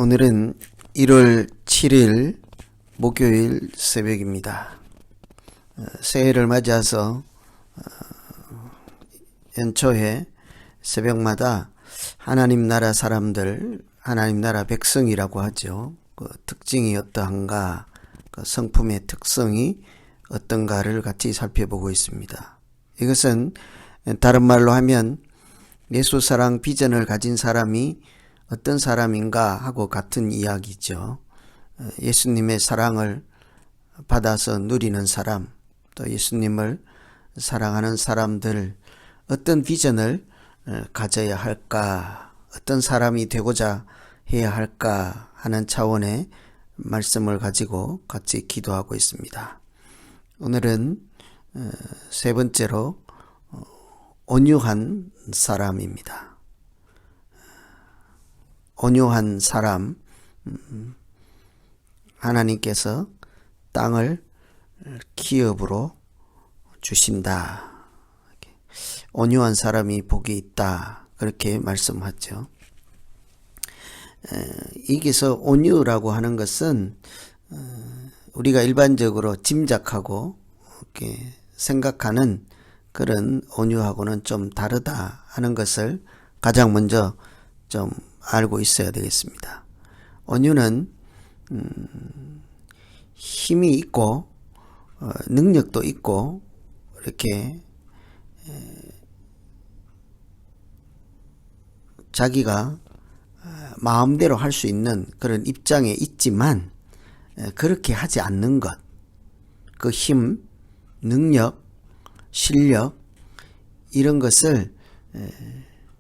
오늘은 1월 7일 목요일 새벽입니다. 새해를 맞이해서 연초에 새벽마다 하나님 나라 사람들, 하나님 나라 백성이라고 하죠. 그 특징이 어떠한가, 그 성품의 특성이 어떤가를 같이 살펴보고 있습니다. 이것은 다른 말로 하면 예수 사랑 비전을 가진 사람이 어떤 사람인가 하고 같은 이야기죠. 예수님의 사랑을 받아서 누리는 사람, 또 예수님을 사랑하는 사람들, 어떤 비전을 가져야 할까, 어떤 사람이 되고자 해야 할까 하는 차원의 말씀을 가지고 같이 기도하고 있습니다. 오늘은 세 번째로 온유한 사람입니다. 온유한 사람, 하나님께서 땅을 기업으로 주신다. 온유한 사람이 복이 있다. 그렇게 말씀하죠. 여기서 온유라고 하는 것은 우리가 일반적으로 짐작하고 이렇게 생각하는 그런 온유하고는 좀 다르다 하는 것을 가장 먼저 좀 알고 있어야 되겠습니다. 온유는 힘이 있고 능력도 있고 이렇게 자기가 마음대로 할 수 있는 그런 입장에 있지만 그렇게 하지 않는 것, 그 힘, 능력, 실력 이런 것을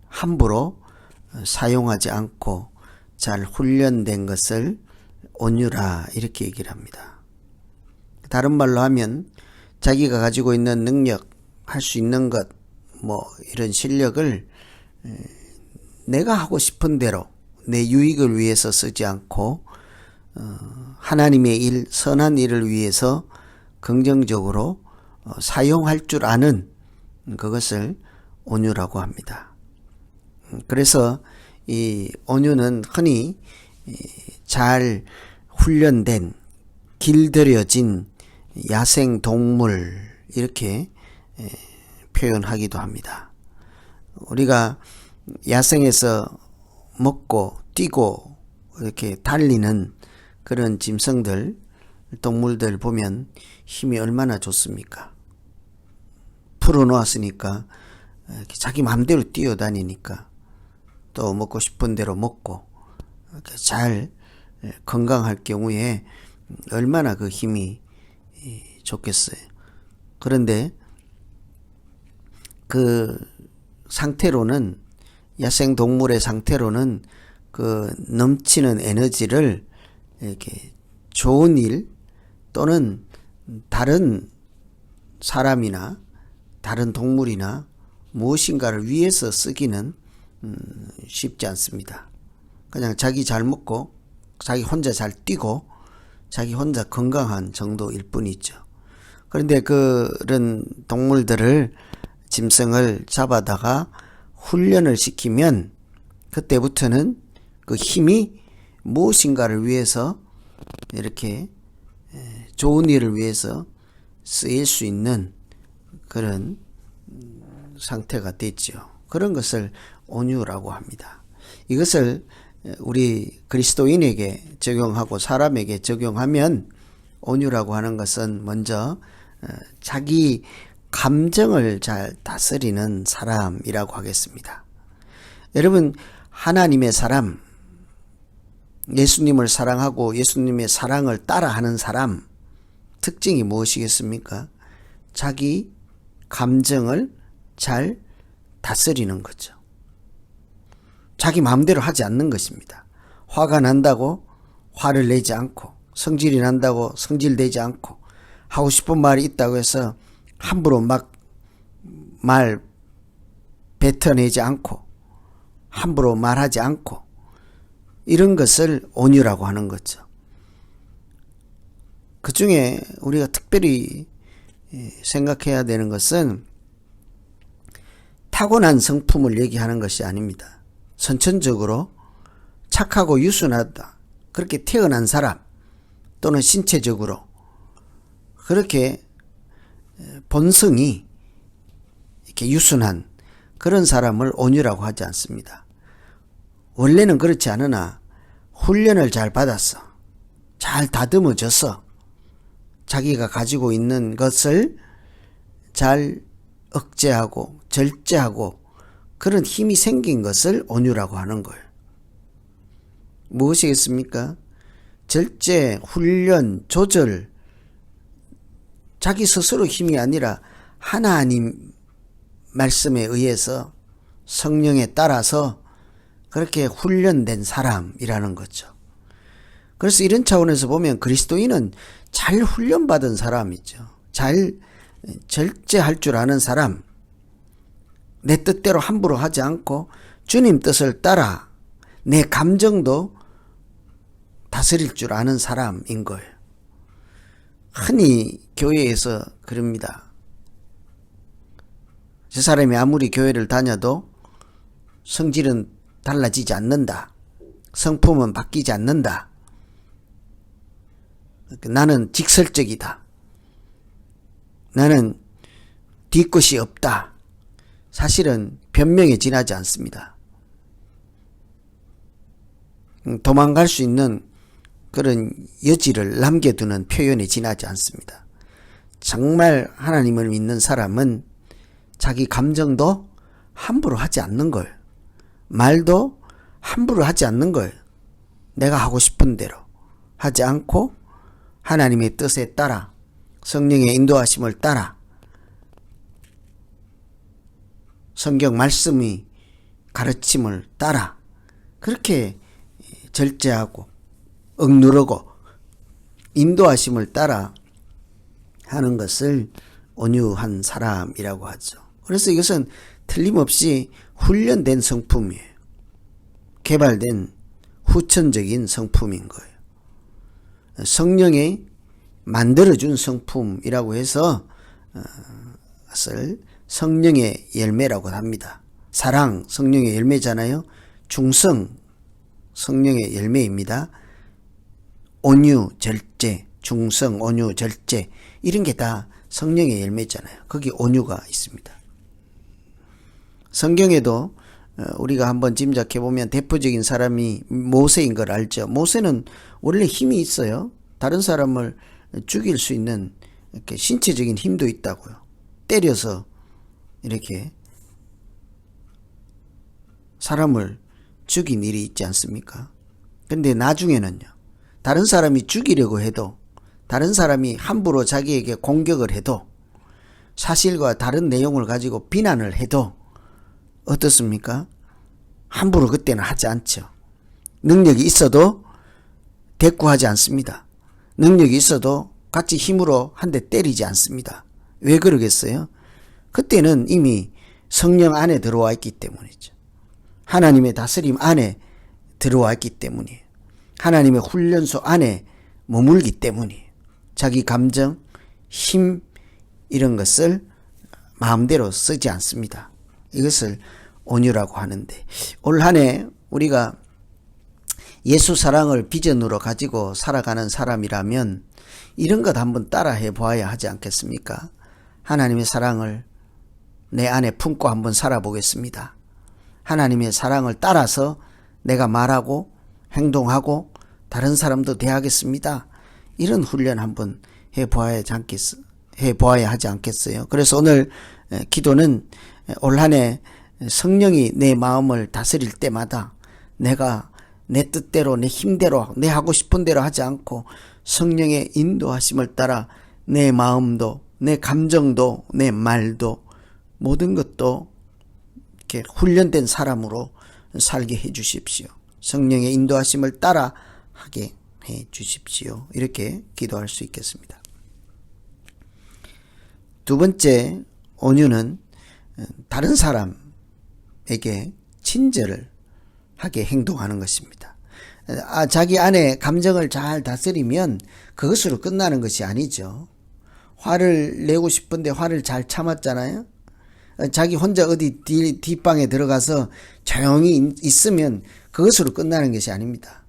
함부로 사용하지 않고 잘 훈련된 것을 온유라 이렇게 얘기를 합니다. 다른 말로 하면 자기가 가지고 있는 능력, 할 수 있는 것, 이런 실력을 내가 하고 싶은 대로 내 유익을 위해서 쓰지 않고 하나님의 일, 선한 일을 위해서 긍정적으로 사용할 줄 아는 그것을 온유라고 합니다. 그래서 이 온유는 흔히 잘 훈련된, 길들여진 야생 동물 이렇게 표현하기도 합니다. 우리가 야생에서 먹고 뛰고 이렇게 달리는 그런 짐승들, 동물들 보면 힘이 얼마나 좋습니까? 풀어놓았으니까 자기 마음대로 뛰어다니니까 또 먹고 싶은 대로 먹고 잘 건강할 경우에 얼마나 그 힘이 좋겠어요. 그런데 그 상태로는, 야생 동물의 상태로는 그 넘치는 에너지를 이렇게 좋은 일 또는 다른 사람이나 다른 동물이나 무엇인가를 위해서 쓰기는 쉽지 않습니다. 그냥 자기 잘 먹고 자기 혼자 잘 뛰고 자기 혼자 건강한 정도일 뿐이죠. 그런데 그런 동물들을, 짐승을 잡아다가 훈련을 시키면 그때부터는 그 힘이 무엇인가를 위해서 이렇게 좋은 일을 위해서 쓰일 수 있는 그런 상태가 됐죠. 그런 것을 온유라고 합니다. 이것을 우리 그리스도인에게 적용하고 사람에게 적용하면 온유라고 하는 것은 먼저 자기 감정을 잘 다스리는 사람이라고 하겠습니다. 여러분, 하나님의 사람, 예수님을 사랑하고 예수님의 사랑을 따라하는 사람 특징이 무엇이겠습니까? 자기 감정을 잘 다스리는 거죠. 자기 마음대로 하지 않는 것입니다. 화가 난다고 화를 내지 않고, 성질이 난다고 성질내지 않고, 하고 싶은 말이 있다고 해서 함부로 막 말 뱉어내지 않고, 함부로 말하지 않고, 이런 것을 온유라고 하는 거죠. 그 중에 우리가 특별히 생각해야 되는 것은 타고난 성품을 얘기하는 것이 아닙니다. 선천적으로 착하고 유순하다. 그렇게 태어난 사람 또는 신체적으로 그렇게 본성이 이렇게 유순한 그런 사람을 온유라고 하지 않습니다. 원래는 그렇지 않으나 훈련을 잘 받았어. 잘 다듬어져서 자기가 가지고 있는 것을 잘 억제하고 절제하고 그런 힘이 생긴 것을 온유라고 하는 거예요. 무엇이겠습니까? 절제, 훈련, 조절, 자기 스스로 힘이 아니라 하나님 말씀에 의해서 성령에 따라서 그렇게 훈련된 사람이라는 거죠. 그래서 이런 차원에서 보면 그리스도인은 잘 훈련받은 사람이죠. 잘 절제할 줄 아는 사람, 내 뜻대로 함부로 하지 않고 주님 뜻을 따라 내 감정도 다스릴 줄 아는 사람인 거예요. 흔히 교회에서 그럽니다. 저 사람이 아무리 교회를 다녀도 성질은 달라지지 않는다. 성품은 바뀌지 않는다. 나는 직설적이다. 나는 뒤끝이 없다. 사실은 변명에 지나지 않습니다. 도망갈 수 있는 그런 여지를 남겨두는 표현에 지나지 않습니다. 정말 하나님을 믿는 사람은 자기 감정도 함부로 하지 않는 거예요. 말도 함부로 하지 않는 거예요. 내가 하고 싶은 대로 하지 않고 하나님의 뜻에 따라 성령의 인도하심을 따라 성경 말씀이 가르침을 따라 그렇게 절제하고 억누르고 인도하심을 따라 하는 것을 온유한 사람이라고 하죠. 그래서 이것은 틀림없이 훈련된 성품이에요. 개발된 후천적인 성품인 거예요. 성령이 만들어준 성품이라고 해서 그것을 성령의 열매라고 합니다. 사랑, 성령의 열매잖아요. 중성, 성령의 열매입니다. 온유, 절제, 중성, 온유, 절제 이런 게 다 성령의 열매잖아요. 거기 온유가 있습니다. 성경에도 우리가 한번 짐작해 보면 대표적인 사람이 모세인 걸 알죠. 모세는 원래 힘이 있어요. 다른 사람을 죽일 수 있는 이렇게 신체적인 힘도 있다고요. 때려서 이렇게 사람을 죽인 일이 있지 않습니까? 근데 나중에는요. 다른 사람이 죽이려고 해도 다른 사람이 함부로 자기에게 공격을 해도 사실과 다른 내용을 가지고 비난을 해도 어떻습니까? 함부로 그때는 하지 않죠. 능력이 있어도 대꾸하지 않습니다. 능력이 있어도 같이 힘으로 한 대 때리지 않습니다. 왜 그러겠어요? 그때는 이미 성령 안에 들어와 있기 때문이죠. 하나님의 다스림 안에 들어와 있기 때문이에요. 하나님의 훈련소 안에 머물기 때문이에요. 자기 감정, 힘 이런 것을 마음대로 쓰지 않습니다. 이것을 온유라고 하는데 올 한 해 우리가 예수 사랑을 비전으로 가지고 살아가는 사람이라면 이런 것 한번 따라해 보아야 하지 않겠습니까? 하나님의 사랑을 내 안에 품고 한번 살아보겠습니다. 하나님의 사랑을 따라서 내가 말하고 행동하고 다른 사람도 대하겠습니다. 이런 훈련 한번 해보아야 하지 않겠어요? 그래서 오늘 기도는 올 한 해 성령이 내 마음을 다스릴 때마다 내가 내 뜻대로 내 힘대로 내 하고 싶은 대로 하지 않고 성령의 인도하심을 따라 내 마음도 내 감정도 내 말도 모든 것도 이렇게 훈련된 사람으로 살게 해 주십시오. 성령의 인도하심을 따라 하게 해 주십시오. 이렇게 기도할 수 있겠습니다. 두 번째 온유는 다른 사람에게 친절을 하게 행동하는 것입니다. 자기 안에 감정을 잘 다스리면 그것으로 끝나는 것이 아니죠. 화를 내고 싶은데 화를 잘 참았잖아요. 자기 혼자 어디 뒷방에 들어가서 조용히 있으면 그것으로 끝나는 것이 아닙니다.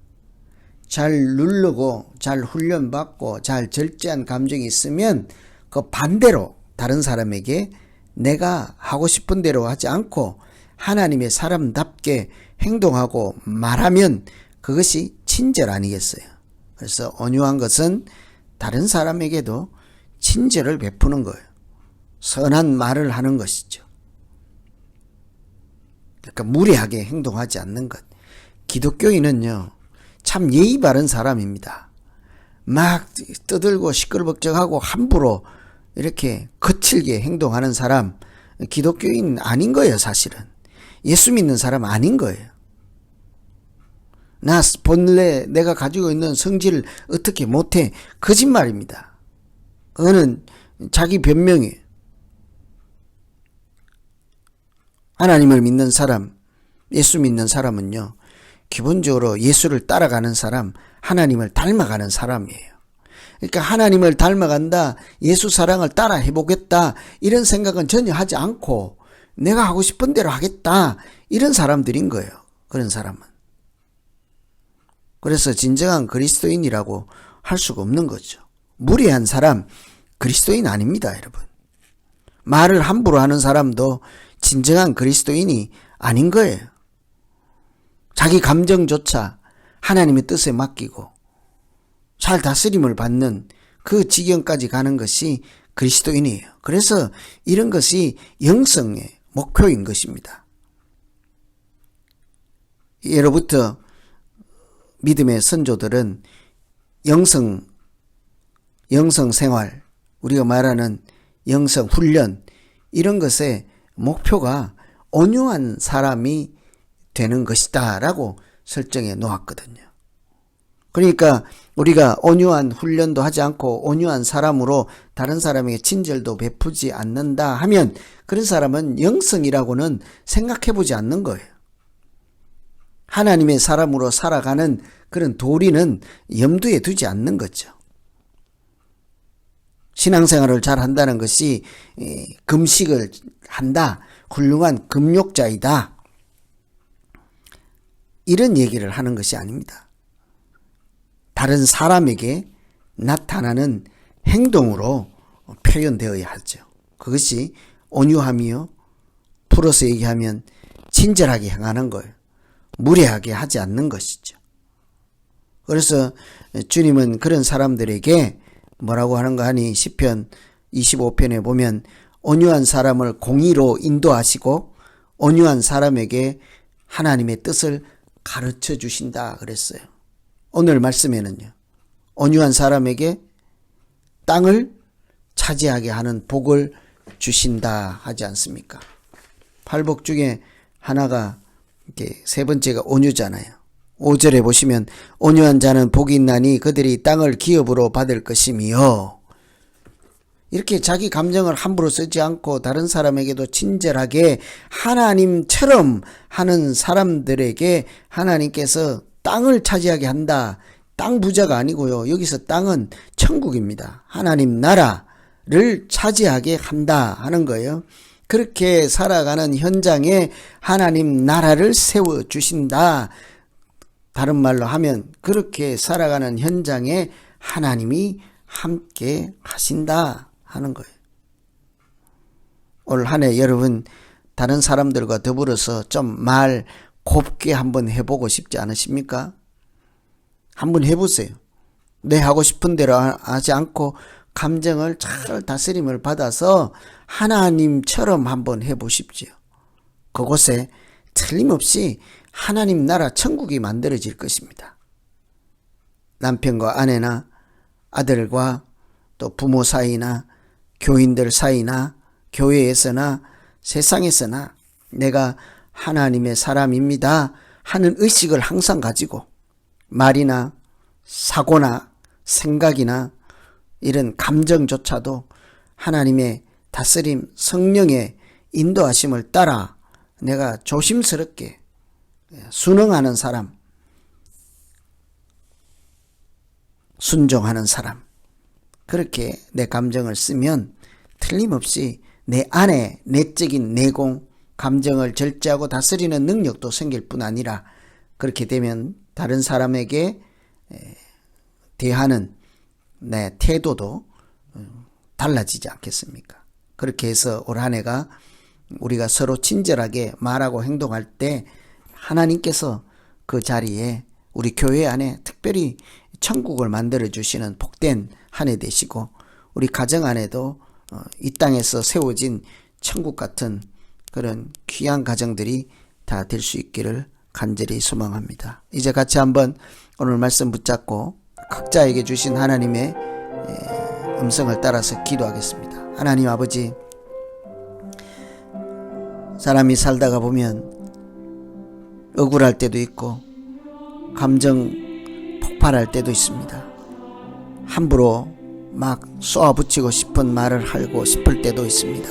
잘 누르고 잘 훈련받고 잘 절제한 감정이 있으면 그 반대로 다른 사람에게 내가 하고 싶은 대로 하지 않고 하나님의 사람답게 행동하고 말하면 그것이 친절 아니겠어요. 그래서 온유한 것은 다른 사람에게도 친절을 베푸는 거예요. 선한 말을 하는 것이죠. 그러니까 무례하게 행동하지 않는 것. 기독교인은요, 참 예의 바른 사람입니다. 막 떠들고 시끌벅적하고 함부로 이렇게 거칠게 행동하는 사람, 기독교인 아닌 거예요, 사실은. 예수 믿는 사람 아닌 거예요. 나 본래 내가 가지고 있는 성질을 어떻게 못해? 거짓말입니다. 그거는 자기 변명이에요. 하나님을 믿는 사람, 예수 믿는 사람은요, 기본적으로 예수를 따라가는 사람, 하나님을 닮아가는 사람이에요. 그러니까 하나님을 닮아간다, 예수 사랑을 따라 해보겠다, 이런 생각은 전혀 하지 않고 내가 하고 싶은 대로 하겠다, 이런 사람들인 거예요. 그런 사람은. 그래서 진정한 그리스도인이라고 할 수가 없는 거죠. 무례한 사람, 그리스도인 아닙니다, 여러분. 말을 함부로 하는 사람도 진정한 그리스도인이 아닌 거예요. 자기 감정조차 하나님의 뜻에 맡기고 잘 다스림을 받는 그 지경까지 가는 것이 그리스도인이에요. 그래서 이런 것이 영성의 목표인 것입니다. 예로부터 믿음의 선조들은 영성 생활, 우리가 말하는 영성 훈련, 이런 것의 목표가 온유한 사람이 되는 것이다 라고 설정해 놓았거든요. 그러니까 우리가 온유한 훈련도 하지 않고 온유한 사람으로 다른 사람에게 친절도 베푸지 않는다 하면 그런 사람은 영성이라고는 생각해 보지 않는 거예요. 하나님의 사람으로 살아가는 그런 도리는 염두에 두지 않는 거죠. 신앙생활을 잘 한다는 것이 금식을 한다, 훌륭한 금욕자이다, 이런 얘기를 하는 것이 아닙니다. 다른 사람에게 나타나는 행동으로 표현되어야 하죠. 그것이 온유함이요, 풀어서 얘기하면 친절하게 행하는 거예요. 무례하게 하지 않는 것이죠. 그래서 주님은 그런 사람들에게 뭐라고 하는가 하니 시편 25편에 보면 온유한 사람을 공의로 인도하시고 온유한 사람에게 하나님의 뜻을 가르쳐 주신다 그랬어요. 오늘 말씀에는요, 온유한 사람에게 땅을 차지하게 하는 복을 주신다 하지 않습니까? 팔복 중에 하나가 이렇게 세 번째가 온유잖아요. 5절에 보시면 온유한 자는 복이 있나니 그들이 땅을 기업으로 받을 것이며, 이렇게 자기 감정을 함부로 쓰지 않고 다른 사람에게도 친절하게 하나님처럼 하는 사람들에게 하나님께서 땅을 차지하게 한다. 땅 부자가 아니고요. 여기서 땅은 천국입니다. 하나님 나라를 차지하게 한다 하는 거예요. 그렇게 살아가는 현장에 하나님 나라를 세워주신다. 다른 말로 하면 그렇게 살아가는 현장에 하나님이 함께 하신다 하는 거예요. 올 한 해 여러분 다른 사람들과 더불어서 좀 말 곱게 한번 해보고 싶지 않으십니까? 한번 해보세요. 내 하고 싶은 대로 하지 않고 감정을 잘 다스림을 받아서 하나님처럼 한번 해보십시오. 그곳에 틀림없이 하나님 나라 천국이 만들어질 것입니다. 남편과 아내나 아들과 또 부모 사이나 교인들 사이나 교회에서나 세상에서나 내가 하나님의 사람입니다 하는 의식을 항상 가지고 말이나 사고나 생각이나 이런 감정조차도 하나님의 다스림, 성령의 인도하심을 따라 내가 조심스럽게 순응하는 사람, 순종하는 사람, 그렇게 내 감정을 쓰면 틀림없이 내 안에 내적인 내공, 감정을 절제하고 다스리는 능력도 생길 뿐 아니라 그렇게 되면 다른 사람에게 대하는 내 태도도 달라지지 않겠습니까? 그렇게 해서 올 한 해가 우리가 서로 친절하게 말하고 행동할 때 하나님께서 그 자리에 우리 교회 안에 특별히 천국을 만들어 주시는 복된 한 해 되시고, 우리 가정 안에도 이 땅에서 세워진 천국 같은 그런 귀한 가정들이 다 될 수 있기를 간절히 소망합니다. 이제 같이 한번 오늘 말씀 붙잡고 각자에게 주신 하나님의 음성을 따라서 기도하겠습니다. 하나님 아버지, 사람이 살다가 보면 억울할 때도 있고 감정 폭발할 때도 있습니다. 함부로 막 쏘아붙이고 싶은 말을 하고 싶을 때도 있습니다.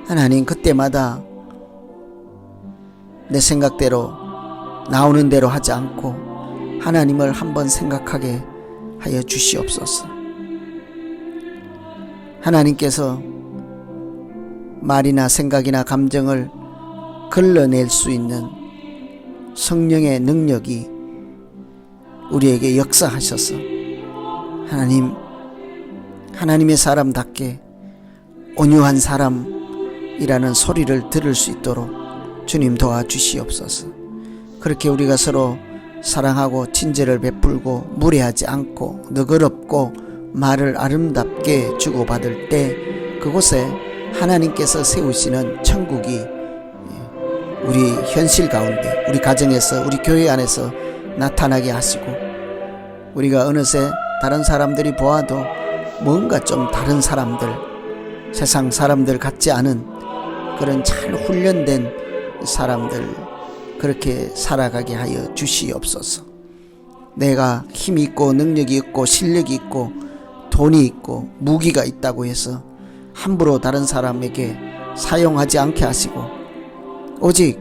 하나님, 그때마다 내 생각대로 나오는 대로 하지 않고 하나님을 한번 생각하게 하여 주시옵소서. 하나님께서 말이나 생각이나 감정을 걸러낼 수 있는 성령의 능력이 우리에게 역사하셔서 하나님의 사람답게 온유한 사람이라는 소리를 들을 수 있도록 주님 도와주시옵소서. 그렇게 우리가 서로 사랑하고 친절을 베풀고 무례하지 않고 너그럽고 말을 아름답게 주고받을 때 그곳에 하나님께서 세우시는 천국이 우리 현실 가운데, 우리 가정에서, 우리 교회 안에서 나타나게 하시고, 우리가 어느새 다른 사람들이 보아도 뭔가 좀 다른 사람들, 세상 사람들 같지 않은 그런 잘 훈련된 사람들, 그렇게 살아가게 하여 주시옵소서. 내가 힘이 있고 능력이 있고 실력이 있고 돈이 있고 무기가 있다고 해서 함부로 다른 사람에게 사용하지 않게 하시고, 오직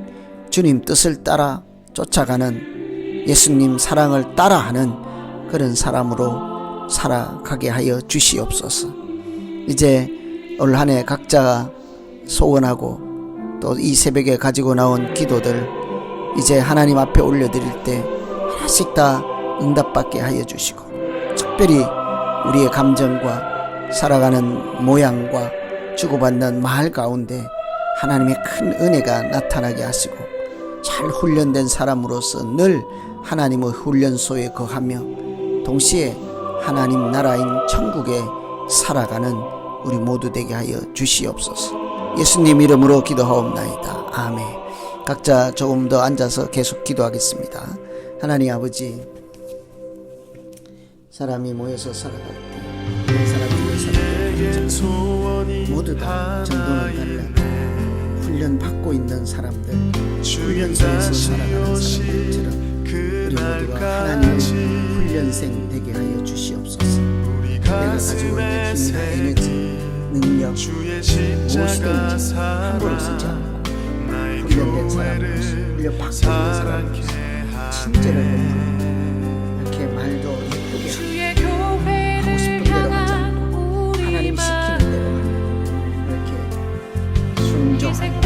주님 뜻을 따라 쫓아가는, 예수님 사랑을 따라하는 그런 사람으로 살아가게 하여 주시옵소서. 이제 올 한 해 각자가 소원하고 또 이 새벽에 가지고 나온 기도들 이제 하나님 앞에 올려드릴 때 하나씩 다 응답받게 하여 주시고, 특별히 우리의 감정과 살아가는 모양과 주고받는 말 가운데 하나님의 큰 은혜가 나타나게 하시고, 잘 훈련된 사람으로서 늘 하나님의 훈련소에 거하며 동시에 하나님 나라인 천국에 살아가는 우리 모두 되게 하여 주시옵소서. 예수님 이름으로 기도하옵나이다. 아멘. 각자 조금 더 앉아서 계속 기도하겠습니다. 하나님 아버지, 사람이 모여서 살아갈 때 한 사람이 모두 다 정도는 달라 훈련받고 있는 사람들, 훈련소에서 살아가는 사람들처럼 우리 모두가 하나님의 훈련생 되게 하여 주시옵소서. 내가 가지고 있는 힘이나 에너지, 능력 무엇이든지 함부로 쓰지 않고 훈련된 사람으로서, 훈련받고 있는 사람으로서 친절을 베풀고 이렇게 말도 예쁘게 하고 싶은 대로 하지 않고 하나님 시키는 대로 하는 이렇게 순종하는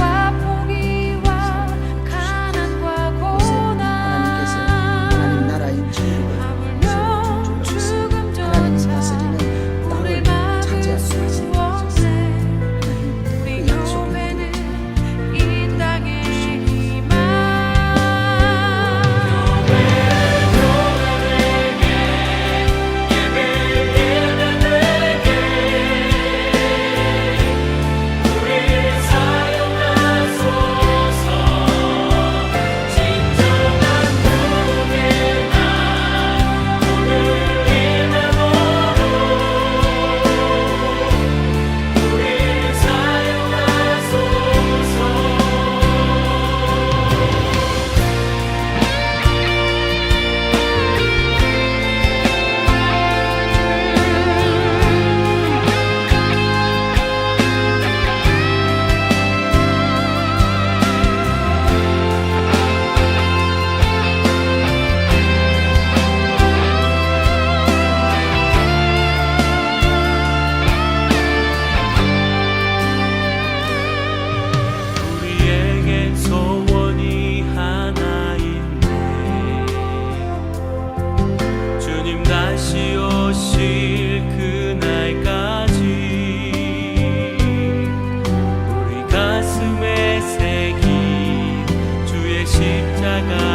십자가